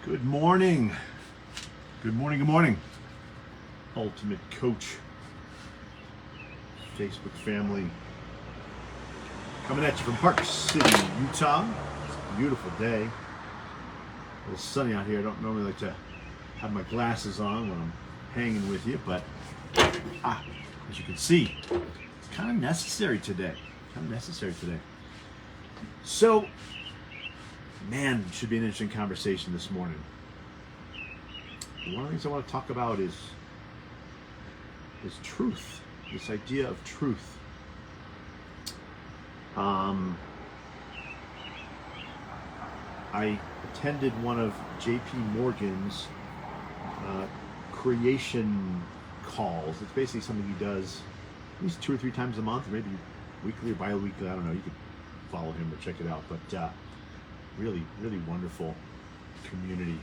Good morning. Good morning, good morning. Ultimate Coach Facebook family. Coming at you from Park City, Utah. It's a beautiful day. A little sunny out here. I don't normally like to have my glasses on when I'm hanging with you, but as you can see, it's kind of necessary today. So, man, it should be an interesting conversation this morning. One of the things I want to talk about is truth. This idea of truth. I attended one of J.P. Morgan's creation calls. It's basically something he does at least 2 or 3 times a month, or maybe weekly or bi-weekly. I don't know. You could follow him or check it out. But really, really wonderful community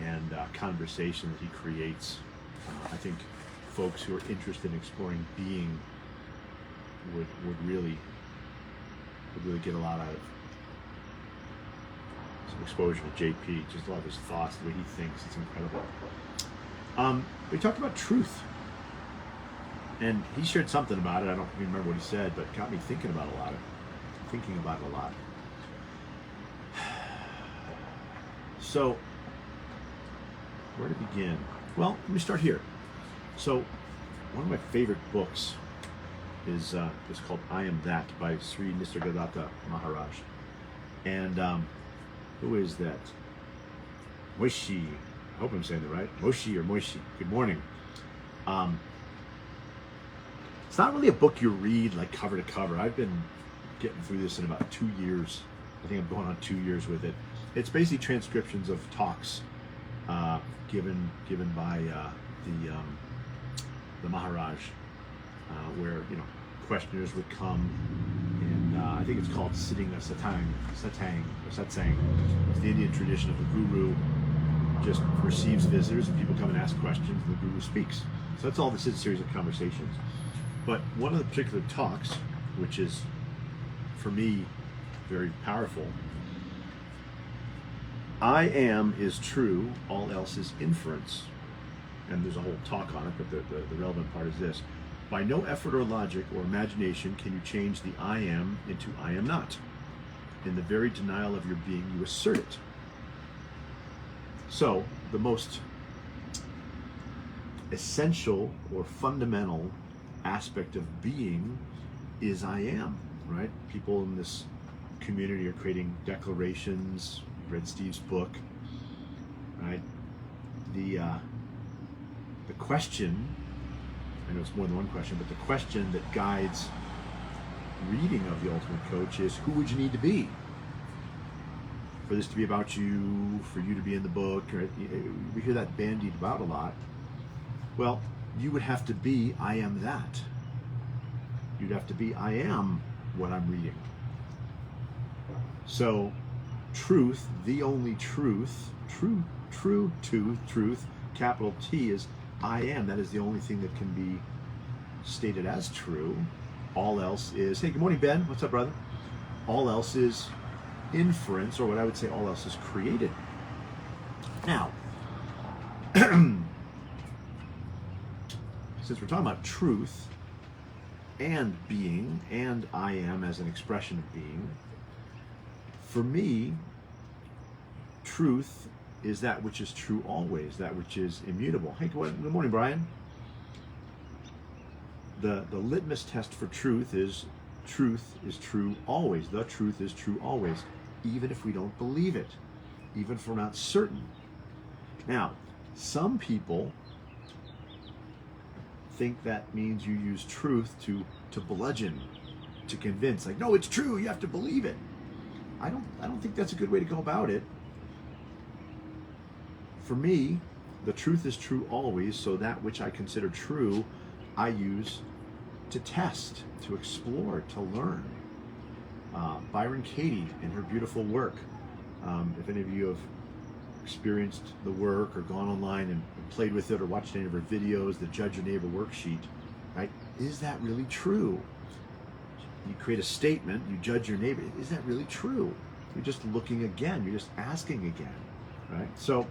and conversation that he creates. I think folks who are interested in exploring being would really get a lot out of some exposure to JP. Just a lot of his thoughts, the way he thinks. It's incredible. We talked about truth, and he shared something about it. I don't even remember what he said, but it got me thinking about it a lot. So, where to begin? Well, let me start here. So, one of my favorite books is called "I Am That" by Sri Nisargadatta Maharaj. And who is that? Moishi. I hope I'm saying that right. Moishi. Good morning. It's not really a book you read like cover to cover. I've been getting through this in about 2 years. I think I'm going on 2 years with it. It's basically transcriptions of talks given by the Maharaj, where questioners would come, and I think it's called sitting a satsang. It's the Indian tradition of the guru just receives visitors, and people come and ask questions, and the guru speaks. So that's all this is, a series of conversations. But one of the particular talks, which is for me very powerful, I am is true, all else is inference. And there's a whole talk on it, but the relevant part is this. By no effort or logic or imagination can you change the I am into I am not. In the very denial of your being, you assert it. So, the most essential or fundamental aspect of being is I am, right? People in this community are creating declarations. Read Steve's book, right? The question, I know it's more than one question, but the question that guides reading of the Ultimate Coach is, who would you need to be for this to be about you, for you to be in the book, right? We hear that bandied about a lot. Well, you would have to be, I am that. You'd have to be, I am what I'm reading. So, truth, the only truth, truth, capital T, is I am. That is the only thing that can be stated as true. All else is, hey, good morning, Ben. What's up, brother? All else is inference, or what I would say, all else is created. Now, since we're talking about truth and being, and I am as an expression of being, for me, truth is that which is true always, that which is immutable. Hey, good morning, Brian. The litmus test for truth is true always. The truth is true always, even if we don't believe it, even if we're not certain. Now, some people think that means you use truth to bludgeon, to convince. Like, no, it's true, you have to believe it. I don't think that's a good way to go about it. For me, the truth is true always, so that which I consider true, I use to test, to explore, to learn. Byron Katie and her beautiful work. If any of you have experienced the work or gone online and played with it or watched any of her videos, the Judge Your Neighbor worksheet, right? Is that really true? You create a statement, you judge your neighbor. Is that really true? You're just looking again. You're just asking again. right? So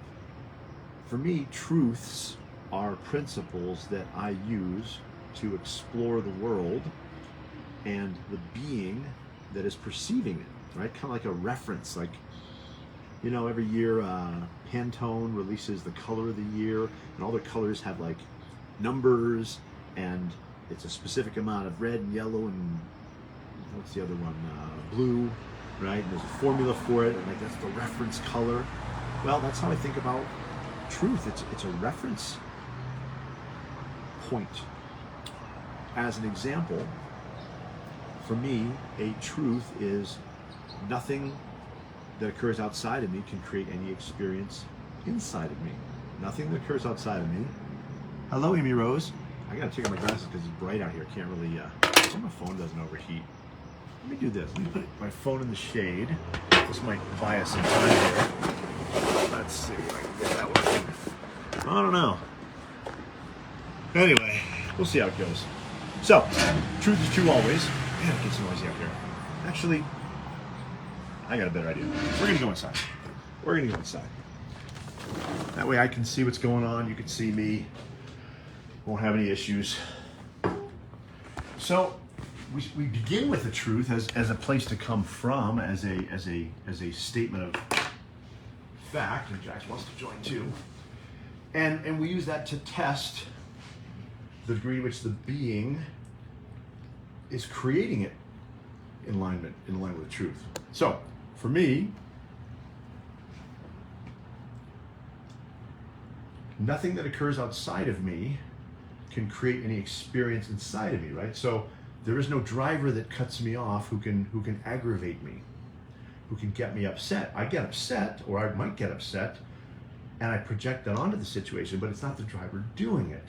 for me, truths are principles that I use to explore the world and the being that is perceiving it, right? Kind of like a reference, like, you know, every year Pantone releases the color of the year, and all the colors have like numbers, and it's a specific amount of red and yellow and what's the other one? Blue, right? And there's a formula for it, and like that's the reference color. Well, that's how I think about truth. It's a reference point. As an example, for me, a truth is nothing that occurs outside of me can create any experience inside of me. Nothing that occurs outside of me. Hello, Amy Rose. I gotta take off my glasses because it's bright out here. I can't really, so my phone doesn't overheat. Let me do this. Let me put my phone in the shade. This might buy us some time here. Let's see if I can get that working. I don't know. Anyway, we'll see how it goes. So, truth is true always. Man, it gets noisy out here. Actually, I got a better idea. We're gonna go inside. We're gonna go inside. That way I can see what's going on. You can see me. Won't have any issues. So we begin with the truth as a place to come from, as a statement of fact, and Jax wants to join too. And we use that to test the degree to which the being is creating it in line with the truth. So for me, nothing that occurs outside of me can create any experience inside of me, right? So there is no driver that cuts me off who can aggravate me, who can get me upset. I get upset, or I might get upset, and I project that onto the situation, but it's not the driver doing it.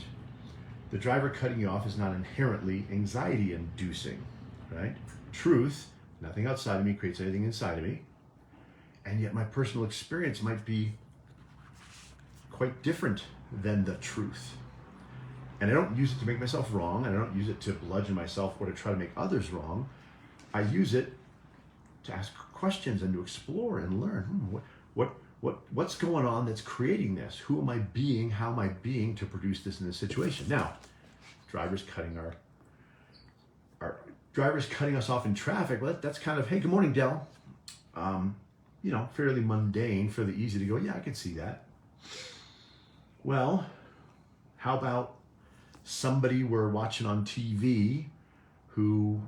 The driver cutting you off is not inherently anxiety inducing, right? Truth, nothing outside of me creates anything inside of me, and yet my personal experience might be quite different than the truth. And I don't use it to make myself wrong, and I don't use it to bludgeon myself or to try to make others wrong. I use it to ask questions and to explore and learn. What's going on that's creating this? Who am I being? How am I being to produce this in this situation? Now, drivers cutting us off in traffic. Well, that's kind of, hey, good morning, Dell. Fairly mundane, fairly easy to go, yeah, I can see that. Well, how about somebody we're watching on TV who,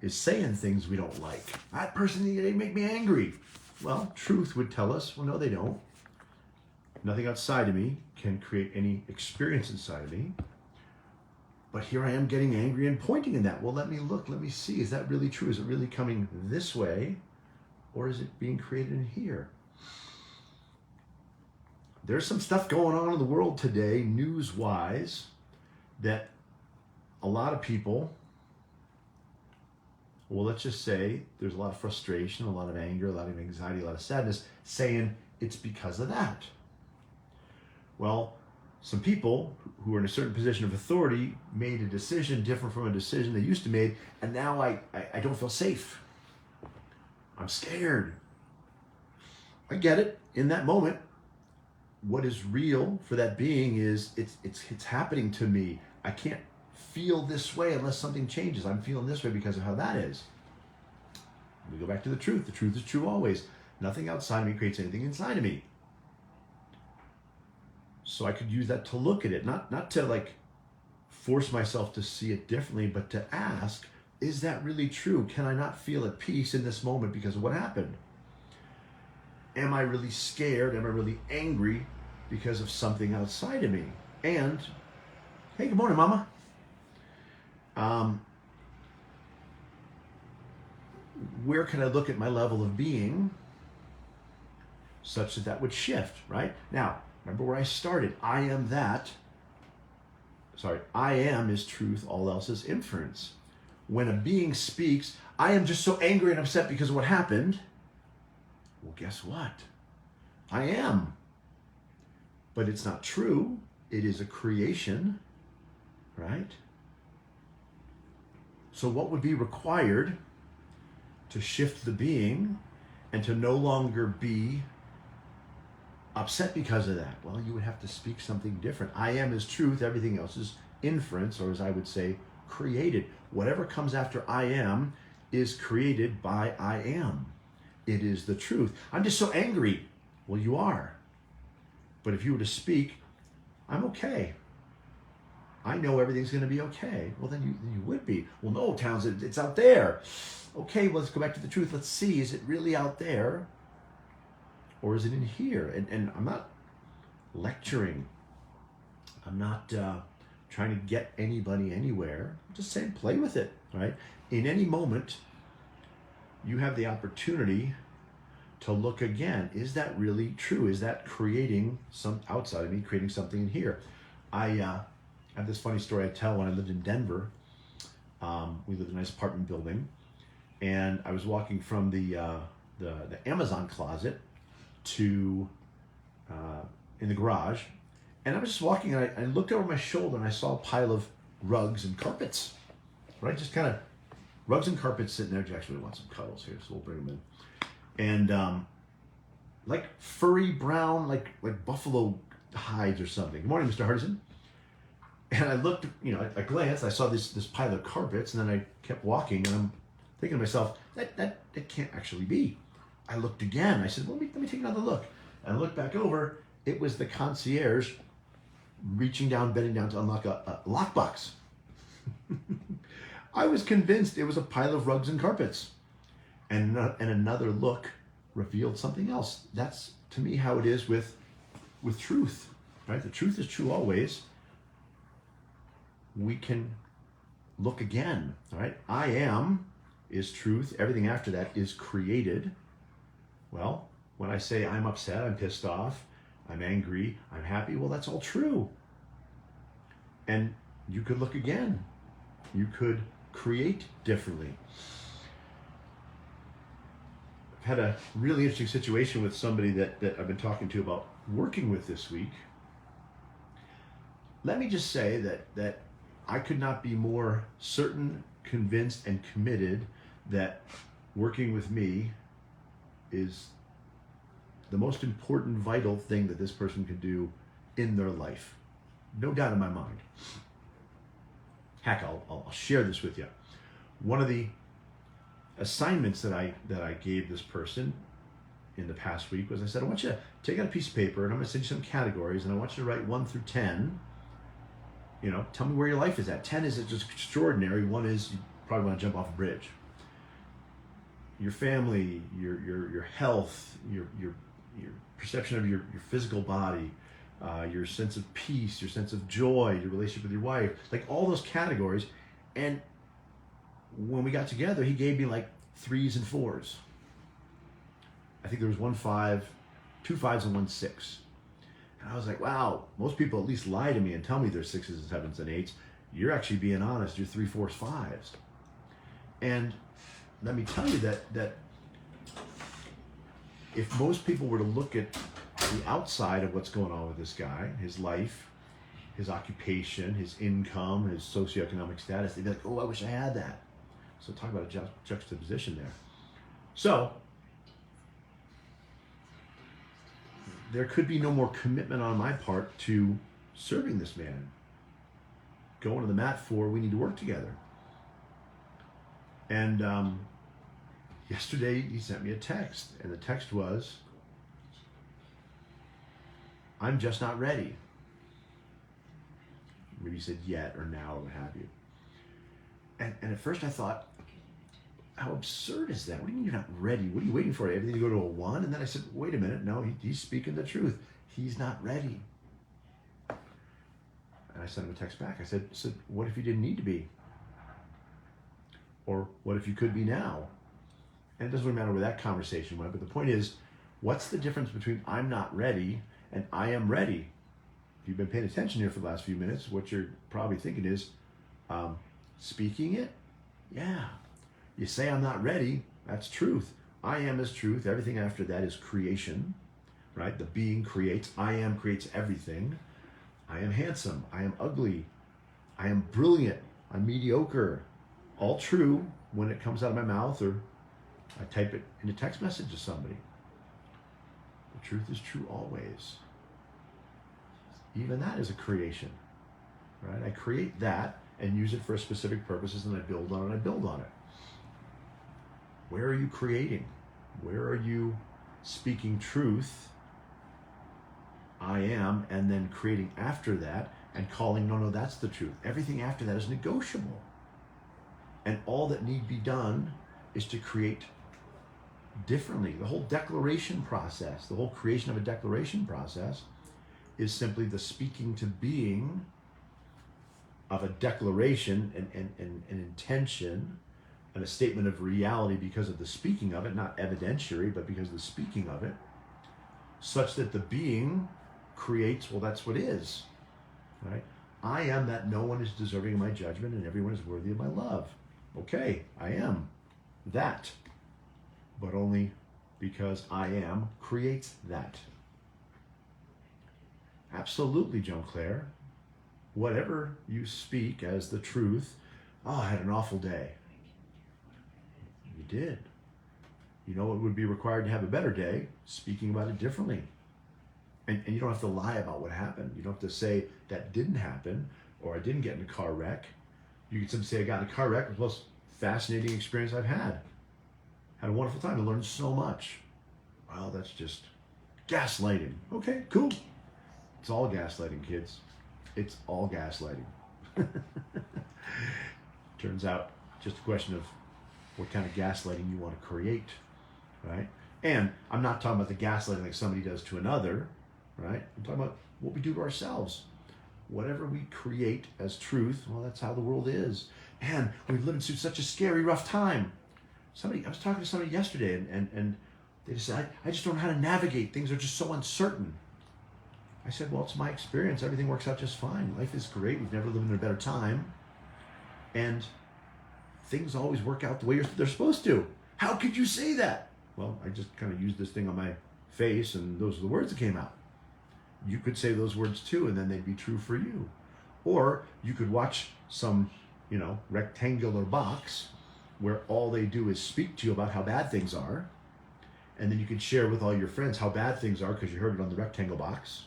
is saying things we don't like? That person, they make me angry. Well, truth would tell us, well, no, they don't. Nothing outside of me can create any experience inside of me. But here I am getting angry and pointing in that. Well, let me look, let me see. Is that really true? Is it really coming this way? Or is it being created in here? There's some stuff going on in the world today, news-wise, that a lot of people, well, let's just say there's a lot of frustration, a lot of anger, a lot of anxiety, a lot of sadness, saying it's because of that. Well, some people who are in a certain position of authority made a decision different from a decision they used to make, and now I don't feel safe. I'm scared. I get it. In that moment, what is real for that being is it's happening to me. I can't feel this way unless something changes. I'm feeling this way because of how that is. We go back to the truth. The truth is true always. Nothing outside of me creates anything inside of me. So I could use that to look at it, not to force myself to see it differently, but to ask, is that really true? Can I not feel at peace in this moment because of what happened? Am I really scared? Am I really angry because of something outside of me? And, hey, good morning, Mama. Where can I look at my level of being such that would shift, right? Now, remember where I started. I am is truth, all else is inference. When a being speaks, I am just so angry and upset because of what happened. Well, guess what? I am. But it's not true. It is a creation, right? So what would be required to shift the being and to no longer be upset because of that. Well, you would have to speak something different. I am is truth. Everything else is inference, or as I would say, created. Whatever comes after I am is created by I am. It is the truth. I'm just so angry. Well, you are. But if you were to speak, I'm okay. I know everything's going to be okay. Well, then you would be. Well, no, Townsend, it's out there. Okay, well, let's go back to the truth. Let's see, is it really out there? Or is it in here? And I'm not lecturing. I'm not trying to get anybody anywhere. I'm just saying, play with it, right? In any moment, you have the opportunity to look again. Is that really true? Is that creating some outside of me, creating something in here? I have this funny story I tell. When I lived in Denver, we lived in a nice apartment building, and I was walking from the Amazon closet to in the garage, and I was just walking, and I looked over my shoulder, and I saw a pile of rugs and carpets, right? Just kind of rugs and carpets sitting there. Jackson really wants some cuddles here, so we'll bring them in. And like furry brown, like buffalo hides or something. Good morning, Mr. Hardison. And I looked, I glanced, I saw this pile of carpets, and then I kept walking, and I'm thinking to myself, that can't actually be. I looked again. I said, well, let me take another look. And I looked back over. It was the concierge reaching down, bending down to unlock a lockbox. I was convinced it was a pile of rugs and carpets. And another look revealed something else. That's, to me, how it is with truth, right? The truth is true always. We can look again, right? I am is truth. Everything after that is created. Well, when I say I'm upset, I'm pissed off, I'm angry, I'm happy, well, that's all true. And you could look again. You could create differently. I've had a really interesting situation with somebody that I've been talking to about working with this week. Let me just say that I could not be more certain, convinced, and committed that working with me is the most important, vital thing that this person could do in their life. No doubt in my mind. Heck, I'll share this with you. One of the assignments that I gave this person in the past week was, I said, I want you to take out a piece of paper, and I'm going to send you some categories, and I want you to write 1 through 10. Tell me where your life is at. 10 is just extraordinary. 1 is you probably want to jump off a bridge. Your family, your health, your perception of your physical body, your sense of peace, your sense of joy, your relationship with your wife, like all those categories. And when we got together, he gave me like 3s and 4s. I think there was 1 5, 2 5s, and 1 6. And I was like, wow, most people at least lie to me and tell me they're 6s and 7s and 8s. You're actually being honest. You're 3 4s, 5s. And let me tell you that if most people were to look at the outside of what's going on with this guy, his life, his occupation, his income, his socioeconomic status, they'd be like, oh, I wish I had that. So talk about a juxtaposition there. So there could be no more commitment on my part to serving this man. Going to the mat for, we need to work together. And yesterday he sent me a text, and the text was, I'm just not ready. Maybe he said yet or now or what have you. And at first I thought, how absurd is that? What do you mean you're not ready? What are you waiting for? Everything to go to a 1? And then I said, wait a minute. No, he's speaking the truth. He's not ready. And I sent him a text back. I said, what if you didn't need to be? Or what if you could be now? And it doesn't really matter where that conversation went, but the point is, what's the difference between I'm not ready and I am ready? If you've been paying attention here for the last few minutes, what you're probably thinking is, speaking it? Yeah. You say I'm not ready, that's truth. I am is truth. Everything after that is creation, right? The being creates. I am creates everything. I am handsome. I am ugly. I am brilliant. I'm mediocre. All true when it comes out of my mouth or I type it in a text message to somebody. The The truth is true always. Even that is a creation, right? I create that and use it for specific purposes, and I build on it, I build on it. Where are you creating? Where are you speaking truth, I am, and then creating after that and calling, no, that's the truth. Everything after that is negotiable. And all that need be done is to create differently. The whole declaration process, the whole creation of a declaration process is simply the speaking to being of a declaration and an intention and a statement of reality because of the speaking of it, not evidentiary, but because of the speaking of it, such that the being creates, well, that's what is, right? I am that no one is deserving of my judgment and everyone is worthy of my love. Okay, I am that, but only because I am creates that. Absolutely, Joan Claire. Whatever you speak as the truth, oh, I had an awful day. You did. You know what would be required to have a better day? Speaking about it differently. And you don't have to lie about what happened. You don't have to say that didn't happen or I didn't get in a car wreck. You can simply say I got in a car wreck. It was the most fascinating experience I've had. Had a wonderful time. I learned so much. Well, that's just gaslighting. Okay, cool. It's all gaslighting, kids. It's all gaslighting. Turns out, just a question of what kind of gaslighting you want to create, right? And I'm not talking about the gaslighting like somebody does to another, right? I'm talking about what we do to ourselves. Whatever we create as truth, well, that's how the world is. And we've lived through such a scary, rough time. I was talking to somebody yesterday, and they just said, I just don't know how to navigate. Things are just so uncertain. I said, well, it's my experience. Everything works out just fine. Life is great. We've never lived in a better time. And things always work out the way they're supposed to. How could you say that? Well, I just kind of used this thing on my face, and those are the words that came out. You could say those words too, and then they'd be true for you. Or you could watch some, rectangular box where all they do is speak to you about how bad things are. And then you could share with all your friends how bad things are because you heard it on the rectangle box.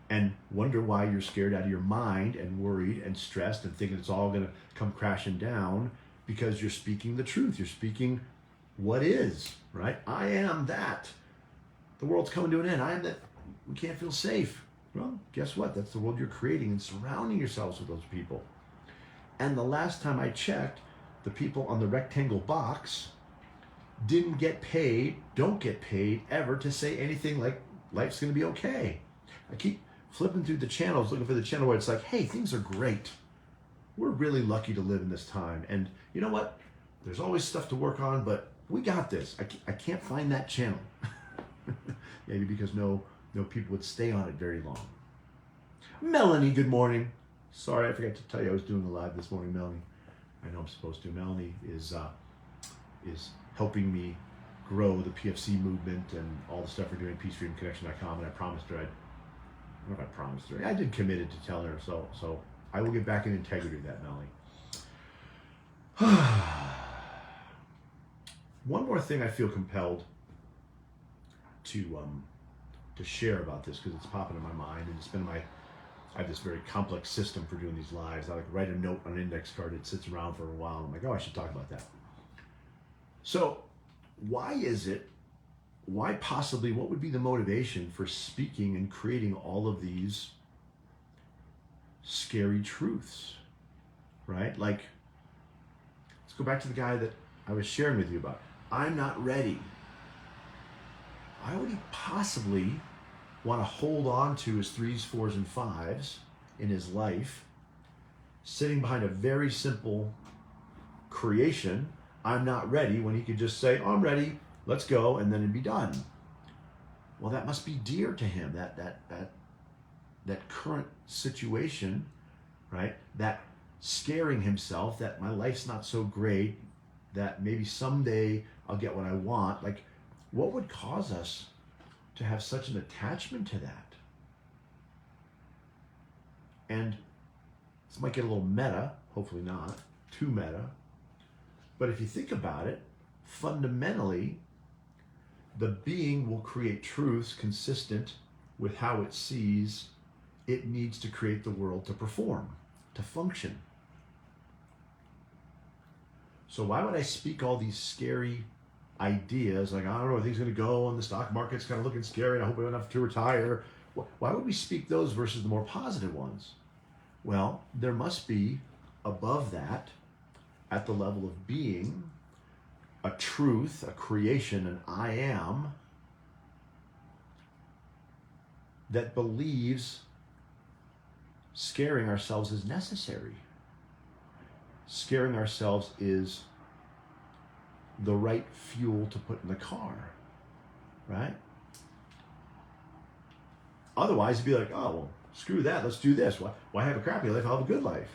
And wonder why you're scared out of your mind and worried and stressed and thinking it's all going to come crashing down because you're speaking the truth. You're speaking what is, right? I am that. The world's coming to an end. I am that. We can't feel safe. Well, guess what? That's the world you're creating and surrounding yourselves with those people. And the last time I checked, the people on the rectangle box didn't get paid, don't get paid ever to say anything like life's going to be okay. I keep flipping through the channels looking for the channel where it's like, hey, things are great. We're really lucky to live in this time. And you know what? There's always stuff to work on, but we got this. I can't find that channel. Maybe because no people would stay on it very long. Melanie, good morning. Sorry, I forgot to tell you I was doing a live this morning, Melanie. I know I'm supposed to. Melanie is helping me grow the PFC movement and all the stuff we're doing at peacefreedomconnection.com, and I promised her I don't know if I promised her. I did committed to tell her, so I will get back in integrity with that, Melanie. One more thing I feel compelled to share about this because it's popping in my mind, and it's been I have this very complex system for doing these lives. I write a note on an index card. It sits around for a while. And I'm like, oh, I should talk about that. So why possibly, what would be the motivation for speaking and creating all of these scary truths, right? Like, let's go back to the guy that I was sharing with you about. I'm not ready. Why would he possibly want to hold on to his 3s, 4s, and 5s in his life, sitting behind a very simple creation, I'm not ready, when he could just say, oh, I'm ready, let's go, and then it'd be done. Well, that must be dear to him, that current situation, right? That scaring himself that my life's not so great, that maybe someday I'll get what I want. Like, what would cause us to have such an attachment to that? And this might get a little meta, hopefully not, too meta. But if you think about it, fundamentally, the being will create truths consistent with how it sees it needs to create the world to perform, to function. So why would I speak all these scary ideas, like, I don't know where things are going to go, and the stock market's kind of looking scary, and I hope I don't have to retire? Why would we speak those versus the more positive ones? Well, there must be above that, at the level of being, a truth, a creation, an I am, that believes scaring ourselves is necessary. Scaring ourselves is the right fuel to put in the car, right? Otherwise, it'd be like, oh, well, screw that, let's do this. Why have a crappy life? I'll have a good life.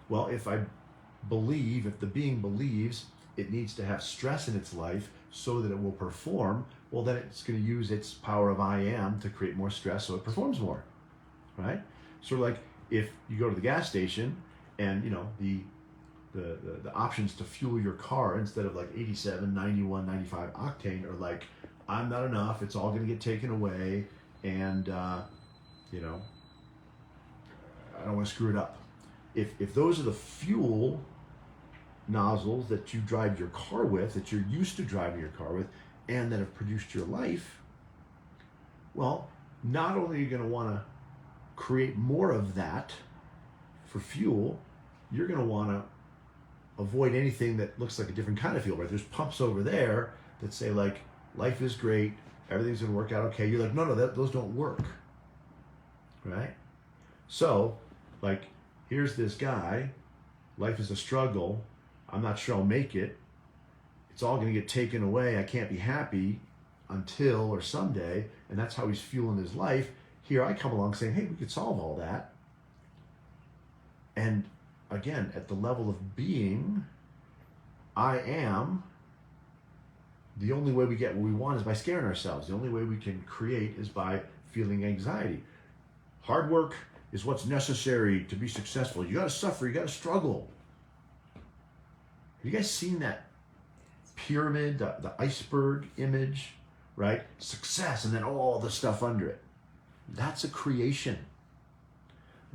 Well, if the being believes it needs to have stress in its life so that it will perform, well, then it's going to use its power of I am to create more stress so it performs more, right? Sort of like if you go to the gas station and, you know, the options to fuel your car instead of like 87, 91, 95 octane are like, I'm not enough, it's all going to get taken away, and, you know, I don't want to screw it up. If those are the fuel nozzles that you drive your car with, that you're used to driving your car with, and that have produced your life, well, not only are you going to want to create more of that for fuel, you're going to want to avoid anything that looks like a different kind of fuel, right? There's pumps over there that say like, life is great, everything's going to work out okay. You're like, no, those don't work, right? So, like, here's this guy, life is a struggle, I'm not sure I'll make it, it's all going to get taken away, I can't be happy until or someday, and that's how he's fueling his life. Here I come along saying, hey, we could solve all that. And again, at the level of being, I am, the only way we get what we want is by scaring ourselves. The only way we can create is by feeling anxiety. Hard work is what's necessary to be successful. You got to suffer, you got to struggle. Have you guys seen that pyramid, the iceberg image, right? Success and then all the stuff under it. That's a creation.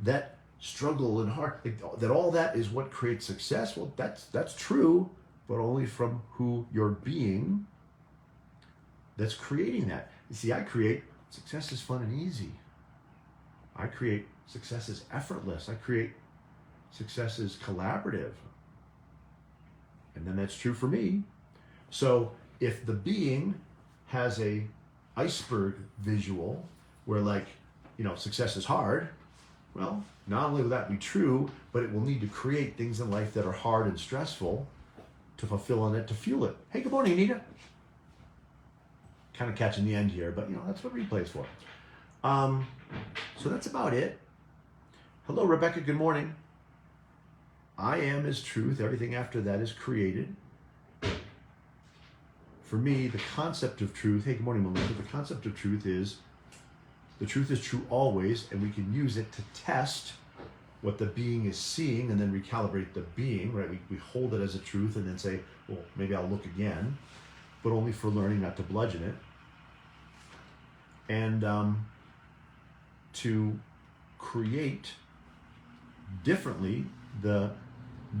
That struggle and hard, that all that is what creates success. Well, that's true, but only from who you're being that's creating that. You see, I create success is fun and easy. I create success is effortless. I create success is collaborative. And then that's true for me. So if the being has a iceberg visual where, like, you know, success is hard, well, not only will that be true, but it will need to create things in life that are hard and stressful to fulfill on it, to fuel it. Hey, good morning, Anita. Kind of catching the end here, but, you know, that's what replay's for. So that's about it. Hello, Rebecca, good morning. I am is truth. Everything after that is created. For me, the concept of truth, hey, good morning, Melissa. The concept of truth is, the truth is true always, and we can use it to test what the being is seeing and then recalibrate the being, right? We hold it as a truth and then say, well, maybe I'll look again, but only for learning, not to bludgeon it. And to create differently, the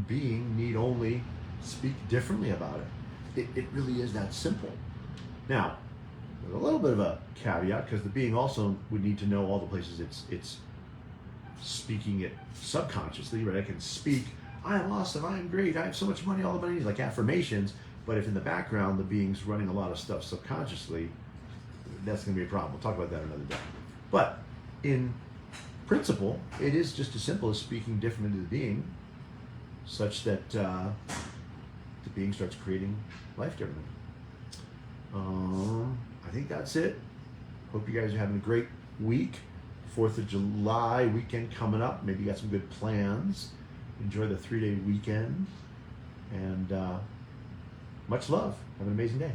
being need only speak differently about it. It really is that simple. Now, there's a little bit of a caveat, because the being also would need to know all the places it's speaking it subconsciously, right? I can speak, I am awesome, I am great, I have so much money, all the money, like affirmations, but if in the background the being's running a lot of stuff subconsciously, that's going to be a problem. We'll talk about that another day. But in principle, it is just as simple as speaking different into the being, such that the being starts creating life differently. I think that's it. Hope you guys are having a great week. 4th of July weekend coming up. Maybe you got some good plans. Enjoy the 3-day weekend. And much love. Have an amazing day.